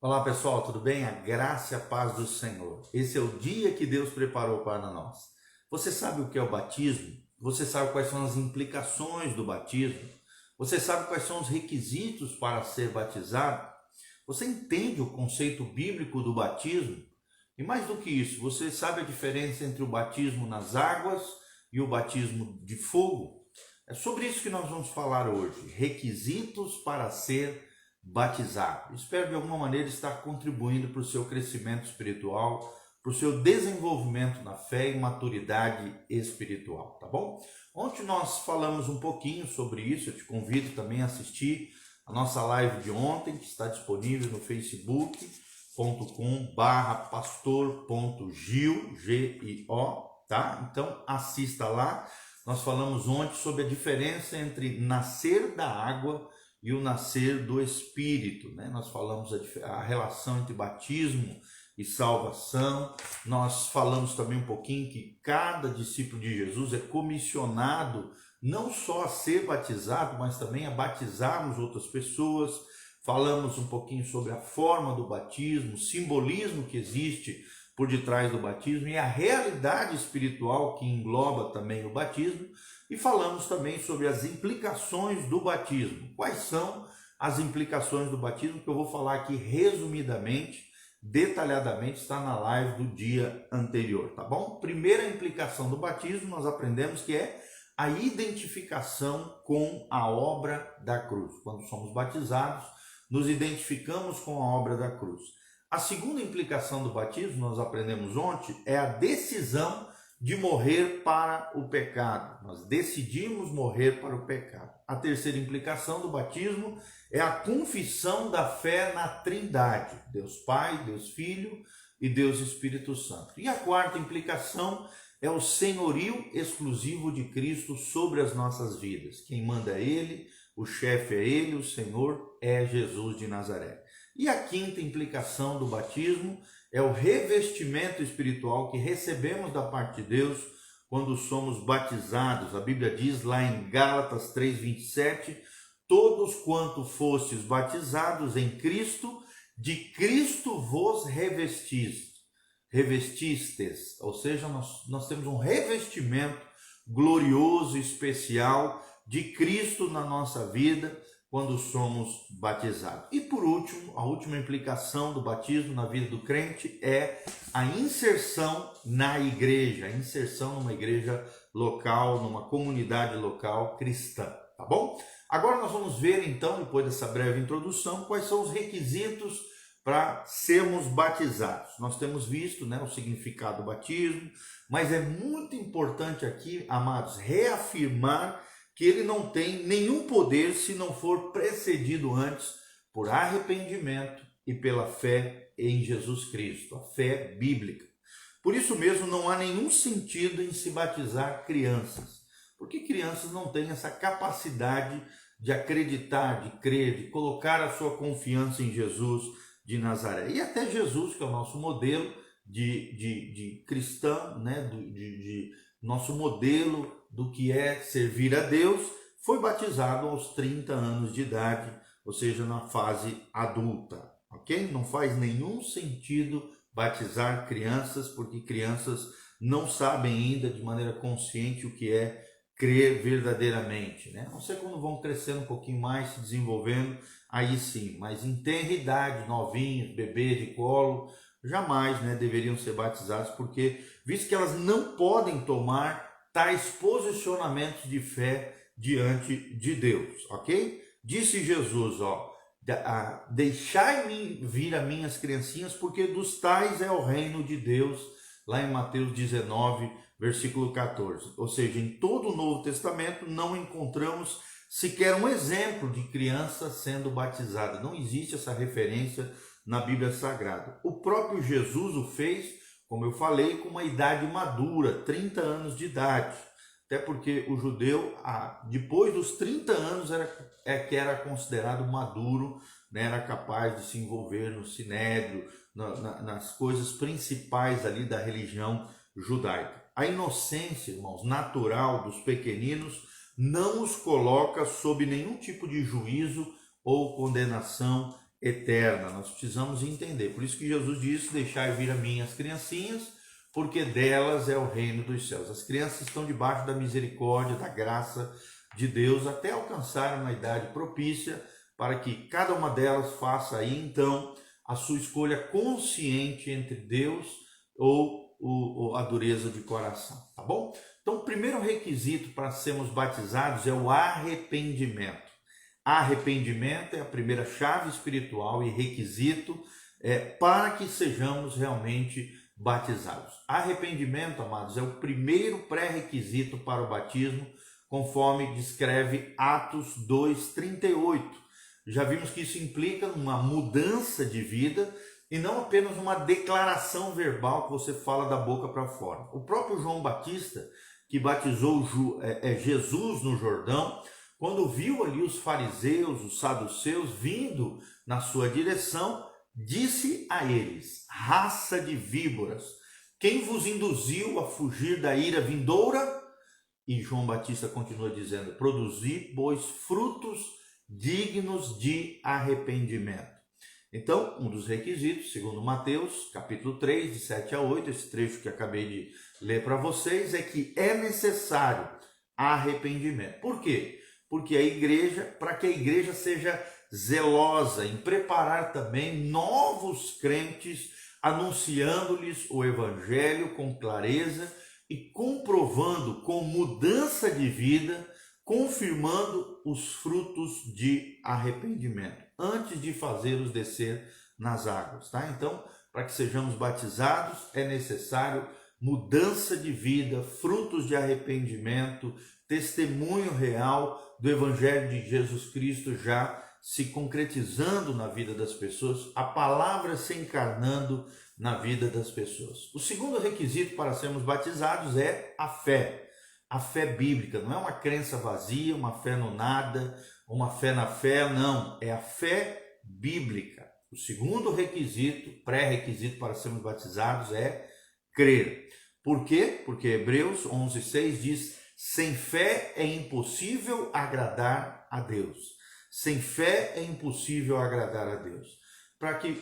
Olá pessoal, tudo bem? A graça e a paz do Senhor. Esse é o dia que Deus preparou para nós. Você sabe o que é o batismo? Você sabe quais são as implicações do batismo? Você sabe quais são os requisitos para ser batizado? Você entende o conceito bíblico do batismo? E mais do que isso, você sabe a diferença entre o batismo nas águas e o batismo de fogo? É sobre isso que nós vamos falar hoje. Requisitos para ser batizado. Espero de alguma maneira estar contribuindo para o seu crescimento espiritual, para o seu desenvolvimento na fé e maturidade espiritual, tá bom? Ontem nós falamos um pouquinho sobre isso, eu te convido também a assistir a nossa live de ontem, que está disponível no facebook.com/pastor.gil, G-I-O, tá? Então assista lá. Nós falamos ontem sobre a diferença entre nascer da água e o nascer do Espírito, né? Nós falamos a relação entre batismo e salvação. Nós falamos também um pouquinho que cada discípulo de Jesus é comissionado não só a ser batizado, mas também a batizarmos outras pessoas. Falamos um pouquinho sobre a forma do batismo, o simbolismo que existe por detrás do batismo e a realidade espiritual que engloba também o batismo. E falamos também sobre as implicações do batismo. Quais são as implicações do batismo que eu vou falar aqui resumidamente, detalhadamente, está na live do dia anterior, tá bom? Primeira implicação do batismo, nós aprendemos que é a identificação com a obra da cruz. Quando somos batizados, nos identificamos com a obra da cruz. A segunda implicação do batismo, nós aprendemos ontem, é a decisão de morrer para o pecado. Nós decidimos morrer para o pecado. A terceira implicação do batismo é a confissão da fé na Trindade, Deus Pai, Deus Filho e Deus Espírito Santo. E a quarta implicação é o senhorio exclusivo de Cristo sobre as nossas vidas. Quem manda é Ele, o chefe é Ele, o Senhor é Jesus de Nazaré. E a quinta implicação do batismo é o revestimento espiritual que recebemos da parte de Deus quando somos batizados. A Bíblia diz lá em Gálatas 3:27, todos quanto fostes batizados em Cristo, de Cristo vos revestistes, ou seja, nós temos um revestimento glorioso, especial de Cristo na nossa vida quando somos batizados. E por último, a última implicação do batismo na vida do crente é a inserção na igreja, a inserção numa igreja local, numa comunidade local cristã, tá bom? Agora nós vamos ver então, depois dessa breve introdução, quais são os requisitos para sermos batizados. Nós temos visto, né, o significado do batismo, mas é muito importante aqui, amados, reafirmar que ele não tem nenhum poder se não for precedido antes por arrependimento e pela fé em Jesus Cristo, a fé bíblica. Por isso mesmo não há nenhum sentido em se batizar crianças, porque crianças não têm essa capacidade de acreditar, de crer, de colocar a sua confiança em Jesus de Nazaré. E até Jesus, que é o nosso modelo de cristão, né, de nosso modelo do que é servir a Deus, foi batizado aos 30 anos de idade, ou seja, na fase adulta, ok? Não faz nenhum sentido batizar crianças, porque crianças não sabem ainda de maneira consciente o que é crer verdadeiramente, né? Não sei quando vão crescendo um pouquinho mais, se desenvolvendo, aí sim, mas em tenra idade, novinhos, bebês de colo, jamais, né, deveriam ser batizados, porque visto que elas não podem tomar tais posicionamentos de fé diante de Deus, ok? Disse Jesus, deixai-me vir a minhas criancinhas, porque dos tais é o reino de Deus, lá em Mateus 19, versículo 14. Ou seja, em todo o Novo Testamento não encontramos sequer um exemplo de criança sendo batizada. Não existe essa referência na Bíblia Sagrada. O próprio Jesus o fez, como eu falei, com uma idade madura, 30 anos de idade. Até porque o judeu, depois dos 30 anos, que era considerado maduro, né? Era capaz de se envolver no sinédrio, nas coisas principais ali da religião judaica. A inocência, irmãos, natural dos pequeninos não os coloca sob nenhum tipo de juízo ou condenação eterna. Nós precisamos entender. Por isso que Jesus disse: deixai vir a mim as criancinhas, porque delas é o reino dos céus. As crianças estão debaixo da misericórdia, da graça de Deus, até alcançar uma idade propícia, para que cada uma delas faça aí então a sua escolha consciente entre Deus ou a dureza de coração, tá bom? Então, o primeiro requisito para sermos batizados é o arrependimento. Arrependimento é a primeira chave espiritual e requisito para que sejamos realmente batizados. Arrependimento, amados, é o primeiro pré-requisito para o batismo, conforme descreve Atos 2:38. Já vimos que isso implica uma mudança de vida e não apenas uma declaração verbal que você fala da boca para fora. O próprio João Batista, que batizou Jesus no Jordão, quando viu ali os fariseus, os saduceus vindo na sua direção, disse a eles: raça de víboras, quem vos induziu a fugir da ira vindoura? E João Batista continua dizendo: produzi, pois, frutos dignos de arrependimento. Então, um dos requisitos, segundo Mateus, capítulo 3, de 7 a 8, esse trecho que acabei de ler para vocês, é que é necessário arrependimento. Por quê? Porque para que a igreja seja zelosa em preparar também novos crentes, anunciando-lhes o evangelho com clareza e comprovando com mudança de vida, confirmando os frutos de arrependimento, antes de fazê-los descer nas águas, tá? Então, para que sejamos batizados, é necessário mudança de vida, frutos de arrependimento, testemunho real do Evangelho de Jesus Cristo já se concretizando na vida das pessoas, a palavra se encarnando na vida das pessoas. O segundo requisito para sermos batizados é a fé. A fé bíblica não é uma crença vazia, uma fé no nada, uma fé na fé, não. É a fé bíblica. O segundo requisito, pré-requisito para sermos batizados é crer. Por quê? Porque Hebreus 11:6 diz: sem fé é impossível agradar a Deus. Sem fé é impossível agradar a Deus.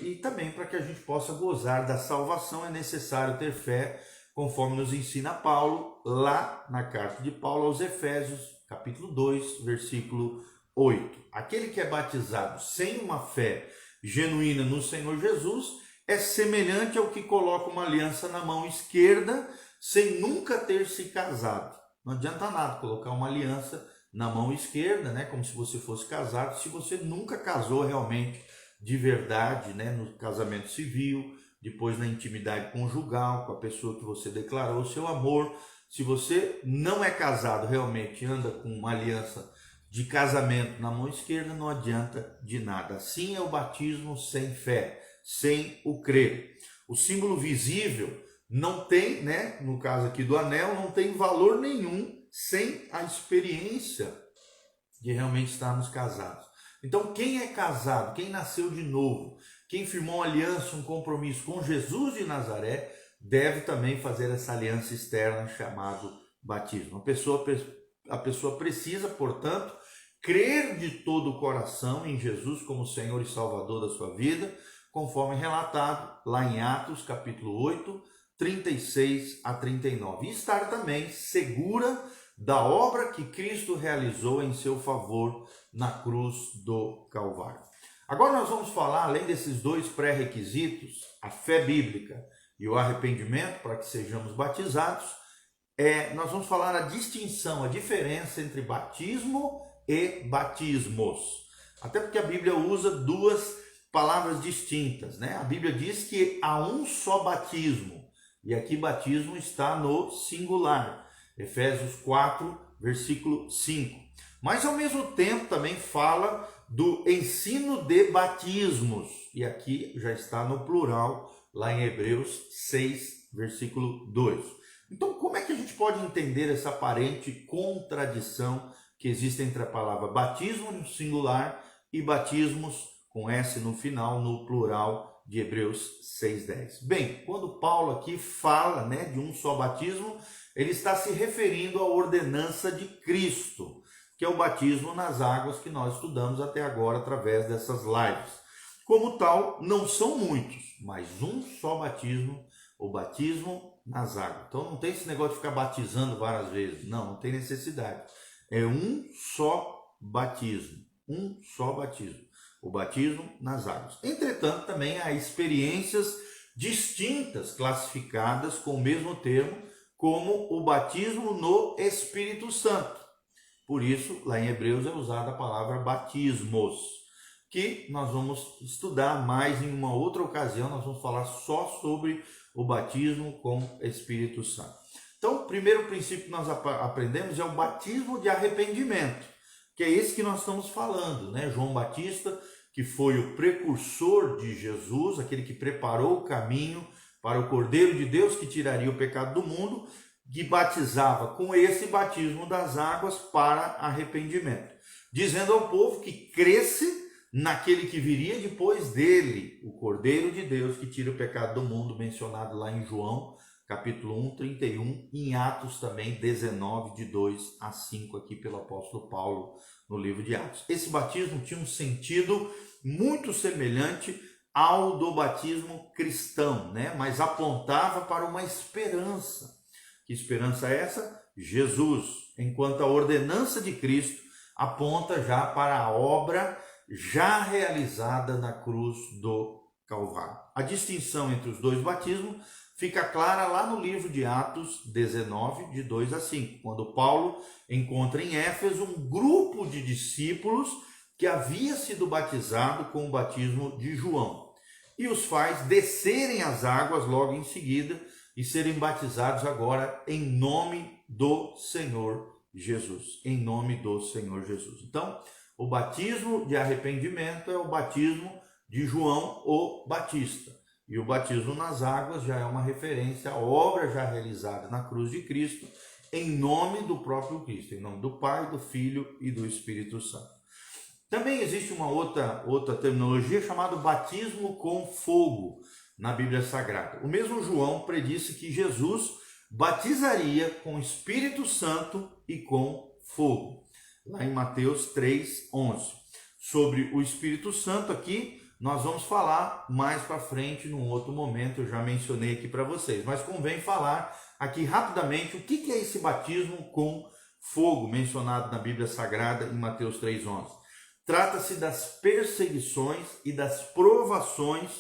E também para que a gente possa gozar da salvação é necessário ter fé, conforme nos ensina Paulo, lá na carta de Paulo aos Efésios, capítulo 2, versículo 8. Aquele que é batizado sem uma fé genuína no Senhor Jesus é semelhante ao que coloca uma aliança na mão esquerda sem nunca ter se casado. Não adianta nada colocar uma aliança na mão esquerda, né, como se você fosse casado, se você nunca casou realmente de verdade, né, no casamento civil, depois na intimidade conjugal, com a pessoa que você declarou o seu amor. Se você não é casado, realmente anda com uma aliança de casamento na mão esquerda, não adianta de nada. Assim é o batismo sem fé, sem o crer. O símbolo visível não tem, né, no caso aqui do anel, não tem valor nenhum sem a experiência de realmente estarmos casados. Então, quem é casado, quem nasceu de novo, quem firmou uma aliança, um compromisso com Jesus de Nazaré, deve também fazer essa aliança externa chamado batismo. A pessoa precisa, portanto, crer de todo o coração em Jesus como Senhor e Salvador da sua vida, conforme relatado lá em Atos, capítulo 8, 36 a 39. E estar também segura da obra que Cristo realizou em seu favor na cruz do Calvário. Agora nós vamos falar, além desses dois pré-requisitos, a fé bíblica e o arrependimento para que sejamos batizados, nós vamos falar a distinção, a diferença entre batismo e batismos. Até porque a Bíblia usa duas palavras distintas, né? A Bíblia diz que há um só batismo, e aqui batismo está no singular. Efésios 4, versículo 5. Mas ao mesmo tempo também fala do ensino de batismos. E aqui já está no plural, lá em Hebreus 6, versículo 2. Então, como é que a gente pode entender essa aparente contradição que existe entre a palavra batismo no singular e batismos com S no final, no plural de Hebreus 6:10? Bem, quando Paulo aqui fala, né, de um só batismo, ele está se referindo à ordenança de Cristo, que é o batismo nas águas que nós estudamos até agora através dessas lives. Como tal, não são muitos, mas um só batismo, o batismo nas águas. Então não tem esse negócio de ficar batizando várias vezes. Não tem necessidade. É um só batismo. Um só batismo. O batismo nas águas. Entretanto, também há experiências distintas, classificadas com o mesmo termo, como o batismo no Espírito Santo. Por isso, lá em Hebreus é usada a palavra batismos, que nós vamos estudar mais em uma outra ocasião. Nós vamos falar só sobre o batismo com Espírito Santo. Então, o primeiro princípio que nós aprendemos é o batismo de arrependimento, que é esse que nós estamos falando, né? João Batista, que foi o precursor de Jesus, aquele que preparou o caminho para o Cordeiro de Deus que tiraria o pecado do mundo, que batizava com esse batismo das águas para arrependimento, dizendo ao povo que cresce naquele que viria depois dele, o Cordeiro de Deus que tira o pecado do mundo, mencionado lá em João, capítulo 1, 31, em Atos também 19, de 2 a 5, aqui pelo apóstolo Paulo, no livro de Atos. Esse batismo tinha um sentido muito semelhante ao do batismo cristão, né? Mas apontava para uma esperança. Que esperança é essa? Jesus, enquanto a ordenança de Cristo aponta já para a obra já realizada na cruz do Calvário. A distinção entre os dois batismos fica clara lá no livro de Atos 19, de 2 a 5, quando Paulo encontra em Éfeso um grupo de discípulos que havia sido batizado com o batismo de João e os faz descerem as águas logo em seguida e serem batizados agora em nome do Senhor Jesus. Em nome do Senhor Jesus. Então, o batismo de arrependimento é o batismo de João o Batista. E o batismo nas águas já é uma referência à obra já realizada na cruz de Cristo, em nome do próprio Cristo, em nome do Pai, do Filho e do Espírito Santo. Também existe uma outra terminologia chamada batismo com fogo na Bíblia Sagrada. O mesmo João predisse que Jesus batizaria com Espírito Santo e com fogo. Lá em Mateus 3, 11. Sobre o Espírito Santo aqui, nós vamos falar mais para frente, num outro momento, eu já mencionei aqui para vocês. Mas convém falar aqui rapidamente o que é esse batismo com fogo, mencionado na Bíblia Sagrada em Mateus 3, 11. Trata-se das perseguições e das provações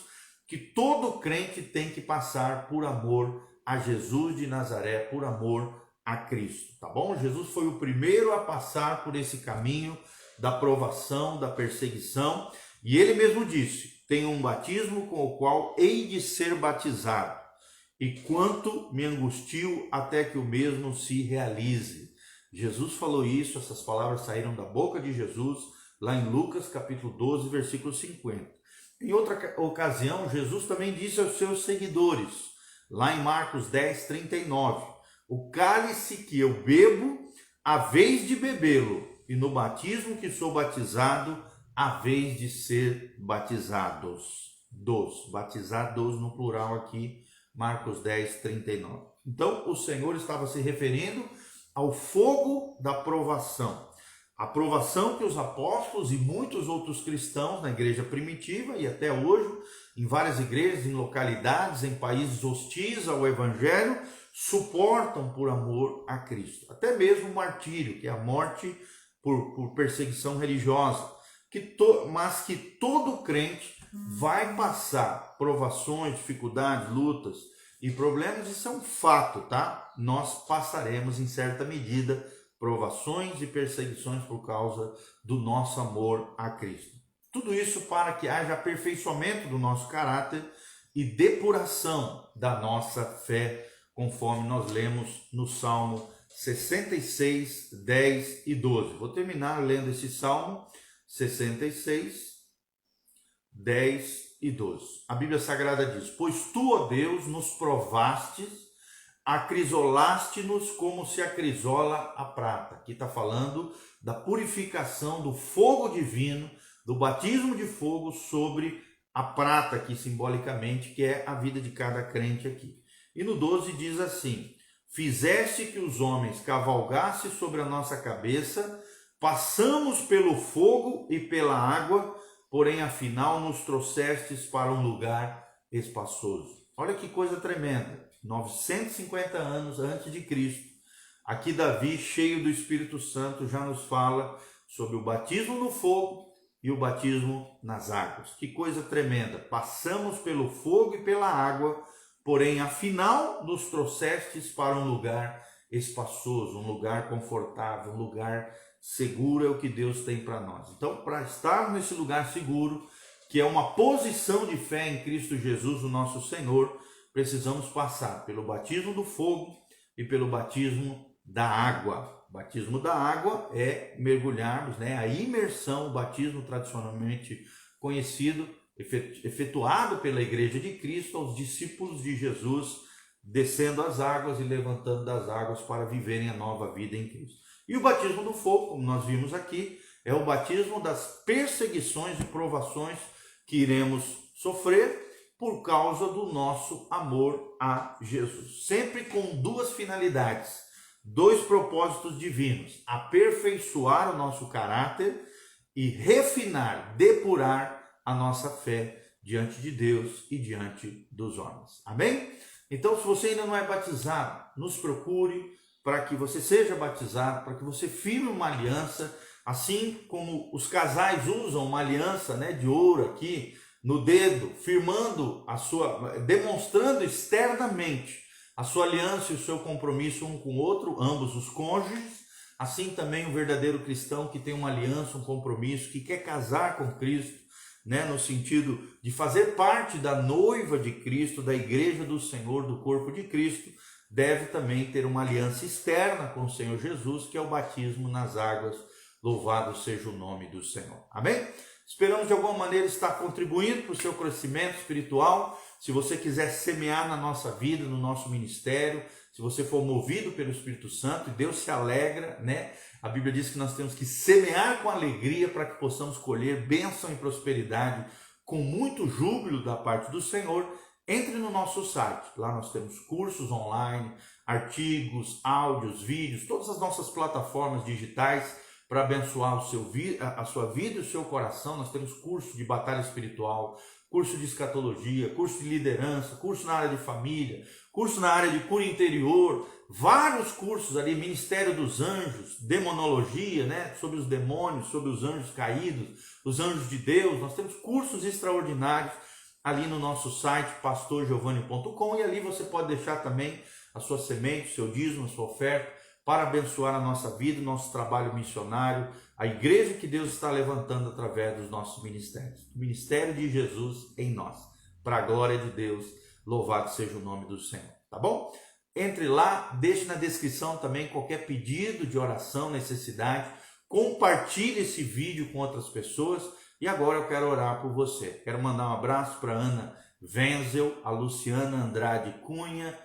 que todo crente tem que passar por amor a Jesus de Nazaré, por amor a Cristo, tá bom? Jesus foi o primeiro a passar por esse caminho da provação, da perseguição, e ele mesmo disse: tenho um batismo com o qual hei de ser batizado, e quanto me angustio até que o mesmo se realize. Jesus falou isso, essas palavras saíram da boca de Jesus, lá em Lucas capítulo 12, versículo 50. Em outra ocasião, Jesus também disse aos seus seguidores, lá em Marcos 10, 39, o cálice que eu bebo, a vez de bebê-lo, e no batismo que sou batizado, a vez de ser batizados. Batizados no plural aqui, Marcos 10, 39. Então, o Senhor estava se referindo ao fogo da provação. A provação que os apóstolos e muitos outros cristãos na igreja primitiva e até hoje, em várias igrejas, em localidades, em países hostis ao evangelho, suportam por amor a Cristo. Até mesmo o martírio, que é a morte por perseguição religiosa, mas que todo crente vai passar provações, dificuldades, lutas e problemas. Isso é um fato, tá? Nós passaremos em certa medida provações e perseguições por causa do nosso amor a Cristo. Tudo isso para que haja aperfeiçoamento do nosso caráter e depuração da nossa fé, conforme nós lemos no Salmo 66, 10 e 12. Vou terminar lendo esse Salmo 66, 10 e 12. A Bíblia Sagrada diz: pois tu, ó Deus, nos provastes, acrisolaste-nos como se acrisola a prata. Aqui está falando da purificação do fogo divino, do batismo de fogo sobre a prata, aqui simbolicamente, que é a vida de cada crente aqui. E no 12 diz assim: fizeste que os homens cavalgassem sobre a nossa cabeça, passamos pelo fogo e pela água, porém afinal nos trouxestes para um lugar espaçoso. Olha que coisa tremenda, 950 anos antes de Cristo, aqui Davi, cheio do Espírito Santo, já nos fala sobre o batismo no fogo e o batismo nas águas. Que coisa tremenda, passamos pelo fogo e pela água, porém afinal nos trouxestes para um lugar espaçoso, um lugar confortável, um lugar seguro, é o que Deus tem para nós. Então, para estar nesse lugar seguro, que é uma posição de fé em Cristo Jesus, o nosso Senhor, precisamos passar pelo batismo do fogo e pelo batismo da água. O batismo da água é mergulharmos, a imersão, o batismo tradicionalmente conhecido, efetuado pela Igreja de Cristo aos discípulos de Jesus, descendo as águas e levantando das águas para viverem a nova vida em Cristo. E o batismo do fogo, como nós vimos aqui, é o batismo das perseguições e provações que iremos sofrer por causa do nosso amor a Jesus. Sempre com duas finalidades, dois propósitos divinos: aperfeiçoar o nosso caráter e refinar, depurar a nossa fé diante de Deus e diante dos homens. Amém? Então, se você ainda não é batizado, nos procure para que você seja batizado, para que você firme uma aliança, assim como os casais usam uma aliança de ouro aqui no dedo, firmando demonstrando externamente a sua aliança e o seu compromisso um com o outro, ambos os cônjuges. Assim também o verdadeiro cristão que tem uma aliança, um compromisso, que quer casar com Cristo, no sentido de fazer parte da noiva de Cristo, da igreja do Senhor, do corpo de Cristo, deve também ter uma aliança externa com o Senhor Jesus, que é o batismo nas águas. Louvado seja o nome do Senhor. Amém? Esperamos de alguma maneira estar contribuindo para o seu crescimento espiritual. Se você quiser semear na nossa vida, no nosso ministério, se você for movido pelo Espírito Santo, e Deus se alegra, A Bíblia diz que nós temos que semear com alegria para que possamos colher bênção e prosperidade com muito júbilo da parte do Senhor. Entre no nosso site, lá nós temos cursos online, artigos, áudios, vídeos, todas as nossas plataformas digitais para abençoar a sua vida e o seu coração. Nós temos curso de batalha espiritual, curso de escatologia, curso de liderança, curso na área de família, curso na área de cura interior, vários cursos ali, Ministério dos Anjos, demonologia, sobre os demônios, sobre os anjos caídos, os anjos de Deus. Nós temos cursos extraordinários ali no nosso site pastorgiovanni.com, e ali você pode deixar também a sua semente, o seu dízimo, a sua oferta, para abençoar a nossa vida, o nosso trabalho missionário, a igreja que Deus está levantando através dos nossos ministérios. O ministério de Jesus em nós, para a glória de Deus, louvado seja o nome do Senhor, tá bom? Entre lá, deixe na descrição também qualquer pedido de oração, necessidade, compartilhe esse vídeo com outras pessoas. E agora eu quero orar por você. Quero mandar um abraço para a Ana Wenzel, a Luciana Andrade Cunha,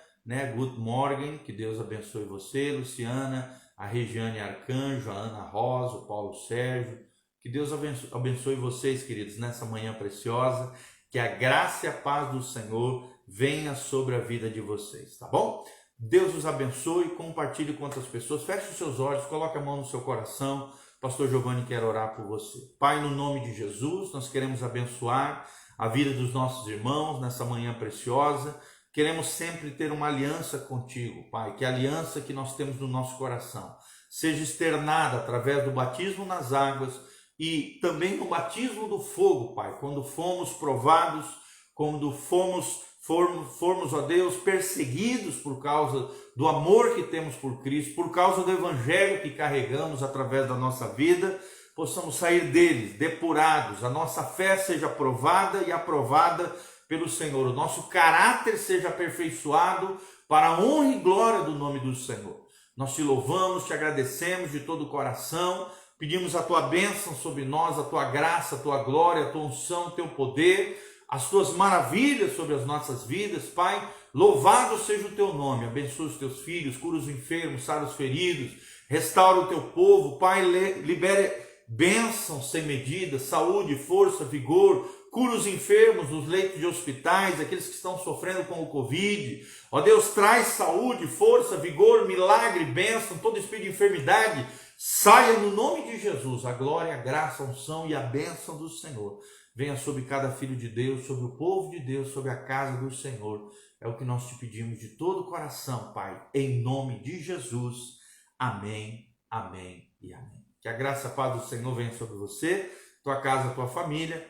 Good morning, que Deus abençoe você, Luciana, a Regiane Arcanjo, a Ana Rosa, o Paulo Sérgio. Que Deus abençoe vocês, queridos, nessa manhã preciosa. Que a graça e a paz do Senhor venha sobre a vida de vocês, tá bom? Deus os abençoe, compartilhe com outras pessoas, feche os seus olhos, coloque a mão no seu coração. Pastor Giovanni quer orar por você. Pai, no nome de Jesus, nós queremos abençoar a vida dos nossos irmãos nessa manhã preciosa. Queremos sempre ter uma aliança contigo, Pai, que a aliança que nós temos no nosso coração seja externada através do batismo nas águas e também no batismo do fogo, Pai, quando fomos provados, quando formos, ó Deus, perseguidos por causa do amor que temos por Cristo, por causa do evangelho que carregamos através da nossa vida, possamos sair deles depurados, a nossa fé seja provada e aprovada pelo Senhor, o nosso caráter seja aperfeiçoado para a honra e glória do nome do Senhor. Nós te louvamos, te agradecemos de todo o coração, pedimos a tua bênção sobre nós, a tua graça, a tua glória, a tua unção, o teu poder, as tuas maravilhas sobre as nossas vidas, Pai. Louvado seja o teu nome, abençoa os teus filhos, cura os enfermos, sara os feridos, restaura o teu povo, Pai, libere bênçãos sem medida, saúde, força, vigor, cura os enfermos nos leitos de hospitais, aqueles que estão sofrendo com o Covid, ó Deus, traz saúde, força, vigor, milagre, bênção, todo espírito de enfermidade, saia no nome de Jesus, a glória, a graça, a unção e a bênção do Senhor. venha sobre cada filho de Deus, sobre o povo de Deus, sobre a casa do Senhor. É o que nós te pedimos de todo o coração, Pai, em nome de Jesus. Amém, amém e amém. Que a graça e a paz do Senhor venha sobre você, tua casa, tua família.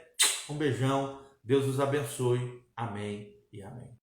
Um beijão, Deus os abençoe. Amém e amém.